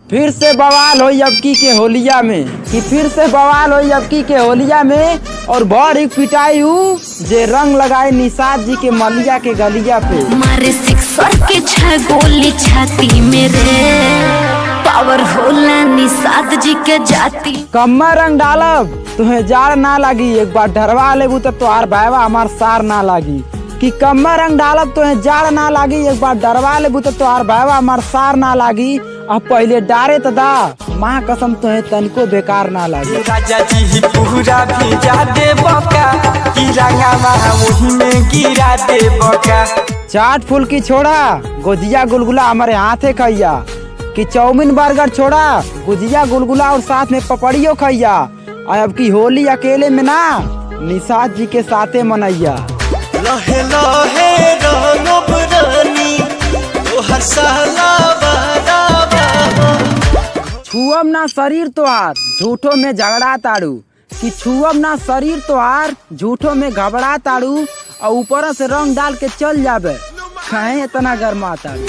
फिर से बवाल हो अबकी के होलिया में कि फिर से बवाल हो अबकी के होलिया में और बड़ी पिटाई हूँ जे रंग लगाए निषाद जी के मलिया के गलिया पे। मारे सिक्सर के 6 गोली छाती मेरे पावर होला निषाद जी के जाती। कम्मा रंग डालब तुम्हें जाड़ ना लगी, एक बार डरवा लेबू तो तोहार भाईवा हमार सार ना लागी। कि कम्मा रंग डालब तुम्हें जाड़ ना लागी, एक बार डरवा लेबू तो तोहार भाईवा हमार सार ना लागी। अब पहले डारे तो दा माँ कसम तुम्हें तनिको बेकार ना लागी। राजा जी पूरा भिजा दे बका कि रंगा वही में गिरा दे बका। चाट फुल्की छोड़ा गुजिया गुलगुला हमारे हाथे खैया कि चाउमीन बर्गर छोड़ा गुजिया गुलगुला और साथ में पपड़ियो खैया। और अब की होली अकेले में ना निषाद जी के साथे मनैया। लहे लहे रंगब रानी तोहर साला छुअम ना शरीर तोहार झूठो में झगड़ा ताड़ू कि छुअम ना शरीर तोहार झूठो में घबरा ताड़ू और ऊपर से रंग डाल के चल जाबे खाए इतना गर्मा ताड़ू।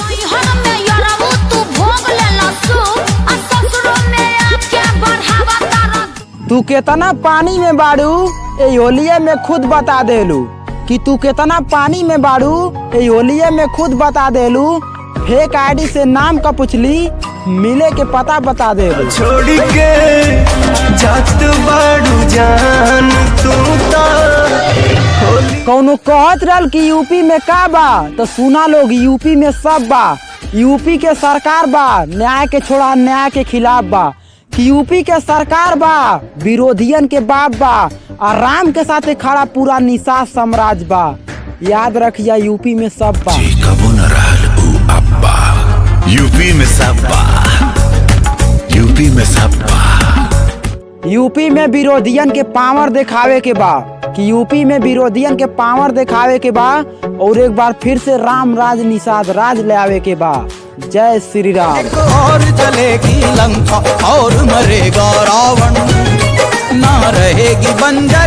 तू केतना पानी में बाड़ू ए होलिये में खुद बता देलू कि तू केतना पानी में बाड़ू ए होलिये में खुद बता देलू। फेक आईडी से नाम का पूछली मिले के पता बता दे। छोड़ के जात बाड़ू जान तू कौनो कहत रहल कि यूपी में का बा तो सुना लोग यूपी में सब बा। यूपी के सरकार बा न्याय के छोड़ा न्याय के खिलाफ बा कि यूपी के सरकार बा विरोधियन के बाप बा और राम के साथ खड़ा पूरा निषाद साम्राज्य बा। याद रखिया यूपी में सब बा। यूपी में सब बा, यूपी में सब बा। यूपी में विरोधियन के पावर दिखावे के बा कि यूपी में विरोधियन के पावर दिखावे के बा और एक बार फिर से राम राज निषाद राज ले आवे के बा। जय श्री राम। और जलेगी लंका और मरेगा रावण, ना रहेगी बंजर